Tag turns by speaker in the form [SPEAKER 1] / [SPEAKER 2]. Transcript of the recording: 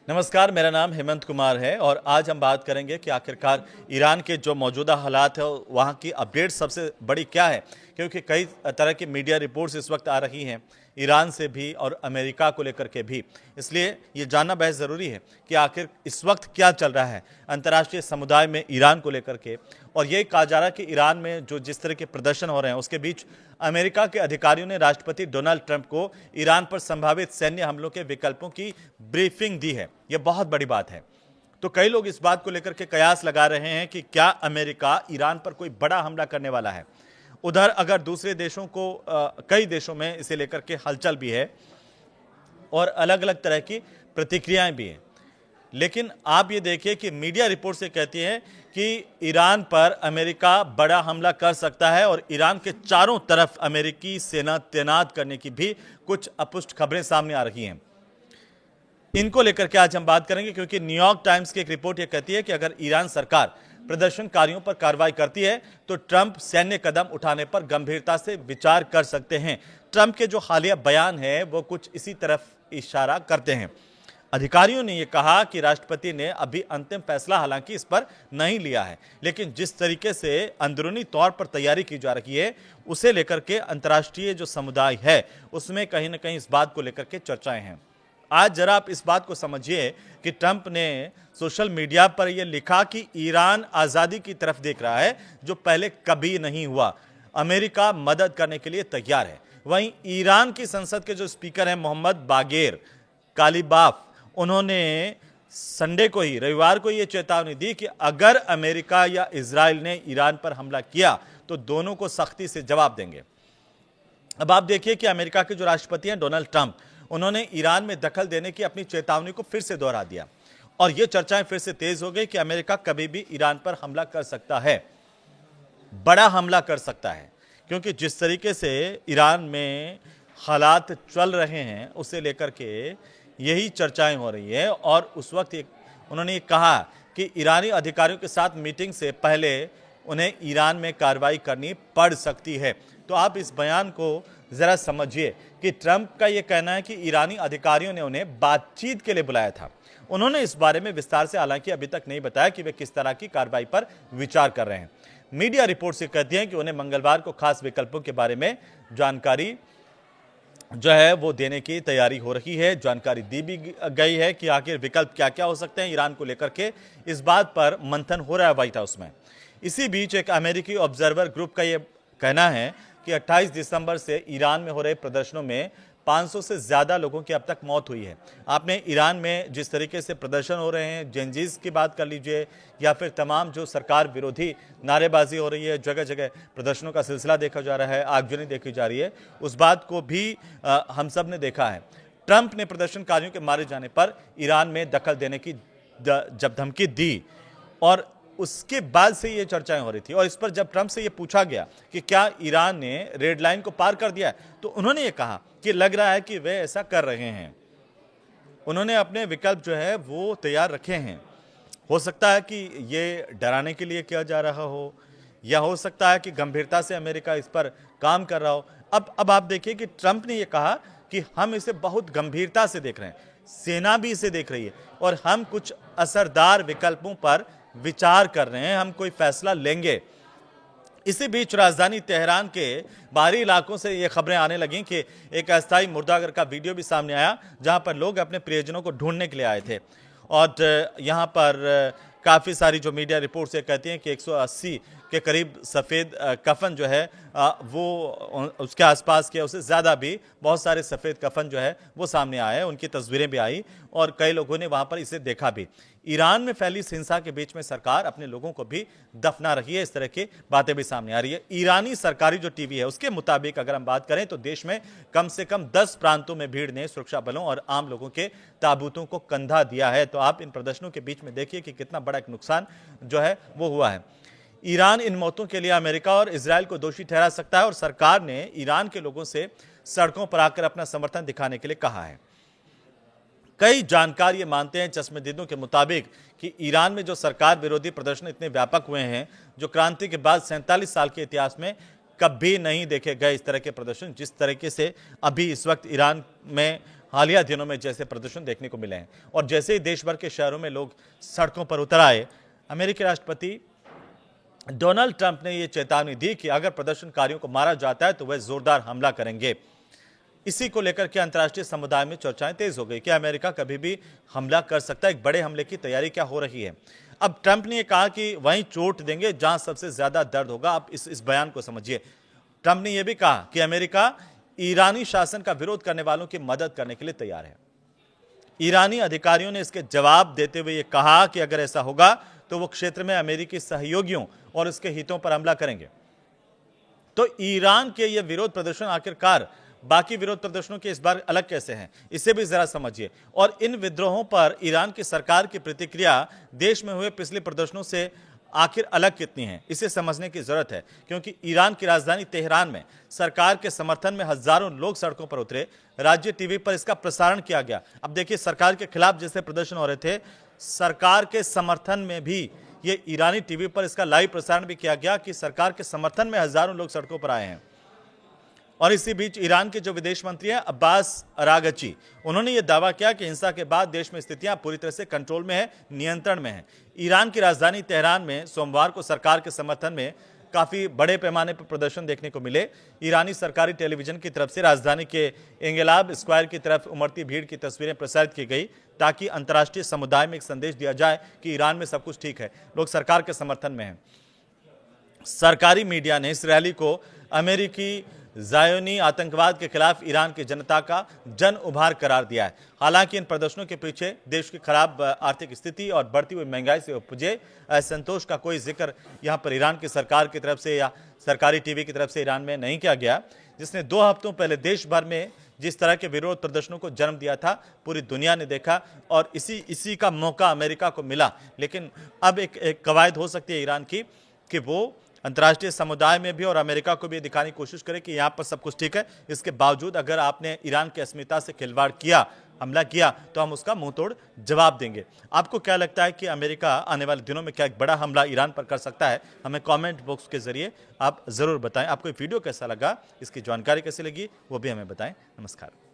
[SPEAKER 1] नमस्कार, मेरा नाम हेमंत कुमार है और आज हम बात करेंगे कि आखिरकार ईरान के जो मौजूदा हालात है वहाँ की अपडेट सबसे बड़ी क्या है, क्योंकि कई तरह की मीडिया रिपोर्ट्स इस वक्त आ रही हैं ईरान से भी और अमेरिका को लेकर के भी। इसलिए ये जानना बेहद ज़रूरी है कि आखिर इस वक्त क्या चल रहा है अंतर्राष्ट्रीय समुदाय में ईरान को लेकर के। और ये कहा जा रहा है कि ईरान में जो जिस तरह के प्रदर्शन हो रहे हैं उसके बीच अमेरिका के अधिकारियों ने राष्ट्रपति डोनाल्ड ट्रंप को ईरान पर संभावित सैन्य हमलों के विकल्पों की ब्रीफिंग दी है। यह बहुत बड़ी बात है। तो कई लोग इस बात को लेकर के कयास लगा रहे हैं कि क्या अमेरिका ईरान पर कोई बड़ा हमला करने वाला है। उधर अगर दूसरे देशों को कई देशों में इसे लेकर के हलचल भी है और अलग अलग तरह की प्रतिक्रियाएं भी हैं। लेकिन आप ये देखिए कि मीडिया रिपोर्ट से कहती है कि ईरान पर अमेरिका बड़ा हमला कर सकता है और ईरान के चारों तरफ अमेरिकी सेना तैनात करने की भी कुछ अपुष्ट खबरें सामने आ रही हैं। इनको लेकर के आज हम बात करेंगे, क्योंकि न्यूयॉर्क टाइम्स की एक रिपोर्ट यह कहती है कि अगर ईरान सरकार प्रदर्शनकारियों पर कार्रवाई करती है तो ट्रंप सैन्य कदम उठाने पर गंभीरता से विचार कर सकते हैं। ट्रंप के जो हालिया बयान है वो कुछ इसी तरफ इशारा करते हैं। अधिकारियों ने यह कहा कि राष्ट्रपति ने अभी अंतिम फैसला हालांकि इस पर नहीं लिया है, लेकिन जिस तरीके से अंदरूनी तौर पर तैयारी की जा रही है उसे लेकर के अंतर्राष्ट्रीय जो समुदाय है उसमें कहीं ना कहीं इस बात को लेकर के चर्चाएं हैं। आज जरा आप इस बात को समझिए कि ट्रंप ने सोशल मीडिया पर यह लिखा कि ईरान आज़ादी की तरफ देख रहा है जो पहले कभी नहीं हुआ। अमेरिका मदद करने के लिए तैयार है। वहीं ईरान की संसद के जो स्पीकर हैं मोहम्मद बागेर कालिबाफ, उन्होंने संडे को ही रविवार को यह चेतावनी दी कि अगर अमेरिका या इजराइल ने ईरान पर हमला किया तो दोनों को सख्ती से जवाब देंगे। अब आप देखिए कि अमेरिका के जो राष्ट्रपति हैं डोनाल्ड ट्रंप, उन्होंने ईरान में दखल देने की अपनी चेतावनी को फिर से दोहरा दिया और ये चर्चाएं फिर से तेज हो गई कि अमेरिका कभी भी ईरान पर हमला कर सकता है, बड़ा हमला कर सकता है। क्योंकि जिस तरीके से ईरान में हालात चल रहे हैं उसे लेकर के यही चर्चाएं हो रही है। और उस वक्त उन्होंने कहा कि ईरानी अधिकारियों के साथ मीटिंग से पहले उन्हें ईरान में कार्रवाई करनी पड़ सकती है। तो आप इस बयान को जरा समझिए कि ट्रंप का यह कहना है कि ईरानी अधिकारियों ने उन्हें बातचीत के लिए बुलाया था। उन्होंने इस बारे में विस्तार से हालांकि अभी तक नहीं बताया कि वे किस तरह की कार्रवाई पर विचार कर रहे हैं। मीडिया रिपोर्ट से कहती हैं कि उन्हें मंगलवार को खास विकल्पों के बारे में जानकारी जो है वो देने की तैयारी हो रही है। जानकारी दी भी गई है कि आखिर विकल्प क्या क्या हो सकते हैं ईरान को लेकर के। इस बात पर मंथन हो रहा है व्हाइट हाउस में। इसी बीच एक अमेरिकी ऑब्जर्वर ग्रुप का यह कहना है कि 28 दिसंबर से ईरान में हो रहे प्रदर्शनों में 500 से ज़्यादा लोगों की अब तक मौत हुई है। आपने ईरान में जिस तरीके से प्रदर्शन हो रहे हैं, जेनजीज की बात कर लीजिए या फिर तमाम जो सरकार विरोधी नारेबाजी हो रही है, जगह जगह प्रदर्शनों का सिलसिला देखा जा रहा है, आगजनी देखी जा रही है, उस बात को भी हम सब ने देखा है। ट्रंप ने प्रदर्शनकारियों के मारे जाने पर ईरान में दखल देने की जब धमकी दी और उसके बाद से ये चर्चाएं हो रही थी। और इस पर जब ट्रंप से ये पूछा गया कि क्या ईरान ने रेड लाइन को पार कर दिया है, तो उन्होंने ये कहा कि लग रहा है कि वे ऐसा कर रहे हैं। उन्होंने अपने विकल्प जो है वो तैयार रखे हैं। हो सकता है कि ये डराने के लिए किया जा रहा हो या हो सकता है कि गंभीरता से अमेरिका इस पर काम कर रहा हो। अब आप देखिए कि ट्रंप ने यह कहा कि हम इसे बहुत गंभीरता से देख रहे हैं, सेना भी इसे देख रही है और हम कुछ असरदार विकल्पों पर विचार कर रहे हैं, हम कोई फैसला लेंगे। इसी बीच राजधानी तेहरान के बाहरी इलाकों से ये खबरें आने लगीं कि एक अस्थायी मुर्दाघर का वीडियो भी सामने आया जहां पर लोग अपने प्रियजनों को ढूंढने के लिए आए थे। और यहां पर काफ़ी सारी जो मीडिया रिपोर्ट से कहती हैं कि 180 के करीब सफ़ेद कफन जो है वो उसके आसपास के उससे ज़्यादा भी बहुत सारे सफ़ेद कफन जो है वो सामने आए, उनकी तस्वीरें भी आई और कई लोगों ने वहाँ पर इसे देखा भी। ईरान में फैली इस हिंसा के बीच में सरकार अपने लोगों को भी दफना रही है, इस तरह की बातें भी सामने आ रही है। ईरानी सरकारी जो टीवी है उसके मुताबिक अगर हम बात करें तो देश में कम से कम 10 प्रांतों में भीड़ ने सुरक्षा बलों और आम लोगों के ताबूतों को कंधा दिया है। तो आप इन प्रदर्शनों के बीच में देखिए कि कितना बड़ा एक नुकसान जो है वो हुआ है। ईरान इन मौतों के लिए अमेरिका और इजराइल को दोषी ठहरा सकता है और सरकार ने ईरान के लोगों से सड़कों पर आकर अपना समर्थन दिखाने के लिए कहा है। कई जानकार ये मानते हैं, चश्मदीदों के मुताबिक, कि ईरान में जो सरकार विरोधी प्रदर्शन इतने व्यापक हुए हैं जो क्रांति के बाद 47 साल के इतिहास में कभी नहीं देखे गए इस तरह के प्रदर्शन, जिस तरीके से अभी इस वक्त ईरान में हालिया दिनों में जैसे प्रदर्शन देखने को मिले हैं और जैसे ही देश भर के शहरों में लोग सड़कों पर उतर आए, अमेरिकी राष्ट्रपति डोनाल्ड ट्रंप ने यह चेतावनी दी कि अगर प्रदर्शनकारियों को मारा जाता है तो वह जोरदार हमला करेंगे। इसी को लेकर के अंतर्राष्ट्रीय समुदाय में चर्चाएं तेज हो गई कि अमेरिका कभी भी हमला कर सकता है। एक बड़े हमले की तैयारी क्या हो रही है? अब ट्रंप ने यह कहा कि वहीं चोट देंगे जहां सबसे ज्यादा दर्द होगा। आप इस बयान को समझिए। ट्रंप ने यह भी कहा कि अमेरिका ईरानी शासन का विरोध करने वालों की मदद करने के लिए तैयार है। ईरानी अधिकारियों ने इसके जवाब देते हुए यह कहा कि अगर ऐसा होगा तो वो क्षेत्र में अमेरिकी सहयोगियों और उसके हितों पर हमला करेंगे। तो ईरान के ये विरोध प्रदर्शन आखिरकार बाकी विरोध प्रदर्शनों के इस बार अलग कैसे हैं, इसे भी जरा समझिए। और इन विद्रोहों पर ईरान की सरकार की प्रतिक्रिया देश में हुए पिछले प्रदर्शनों से आखिर अलग कितनी है, इसे समझने की जरूरत है। क्योंकि ईरान की राजधानी तेहरान में सरकार के समर्थन में हजारों लोग सड़कों पर उतरे। राज्य टीवी पर इसका प्रसारण किया गया। अब देखिए, सरकार के खिलाफ जैसे प्रदर्शन हो रहे थे, सरकार के समर्थन में भी ये ईरानी टीवी पर इसका लाइव प्रसारण भी किया गया कि सरकार के समर्थन में हजारों लोग सड़कों पर आए हैं। और इसी बीच ईरान के जो विदेश मंत्री हैं अब्बास अरागची, उन्होंने ये दावा किया कि हिंसा के बाद देश में स्थितियां पूरी तरह से कंट्रोल में है, नियंत्रण में है। ईरान की राजधानी तेहरान में सोमवार को सरकार के समर्थन में काफी बड़े पैमाने पर प्रदर्शन देखने को मिले। ईरानी सरकारी टेलीविजन की तरफ से राजधानी के इंगलाब स्क्वायर की तरफ उमड़ती भीड़ की तस्वीरें प्रसारित की गई ताकि अंतर्राष्ट्रीय समुदाय में एक संदेश दिया जाए कि ईरान में सब कुछ ठीक है, लोग सरकार के समर्थन में हैं। सरकारी मीडिया ने इस रैली को अमेरिकी ज़ायोनी आतंकवाद के खिलाफ ईरान की जनता का जन उभार करार दिया है। हालांकि इन प्रदर्शनों के पीछे देश की खराब आर्थिक स्थिति और बढ़ती हुई महंगाई से उपजे असंतोष का कोई जिक्र यहां पर ईरान की सरकार की तरफ से या सरकारी टीवी की तरफ से ईरान में नहीं किया गया, जिसने 2 हफ्तों पहले देश भर में जिस तरह के विरोध प्रदर्शनों को जन्म दिया था पूरी दुनिया ने देखा और इसी का मौका अमेरिका को मिला। लेकिन अब एक कवायद हो सकती है ईरान की कि वो अंतर्राष्ट्रीय समुदाय में भी और अमेरिका को भी दिखाने की कोशिश करे कि यहाँ पर सब कुछ ठीक है। इसके बावजूद अगर आपने ईरान की अस्मिता से खिलवाड़ किया, हमला किया, तो हम उसका मुंहतोड़ जवाब देंगे। आपको क्या लगता है कि अमेरिका आने वाले दिनों में क्या एक बड़ा हमला ईरान पर कर सकता है? हमें कमेंट बॉक्स के जरिए आप जरूर बताएं। आपको ये वीडियो कैसा लगा, इसकी जानकारी कैसी लगी, वो भी हमें बताएं। नमस्कार।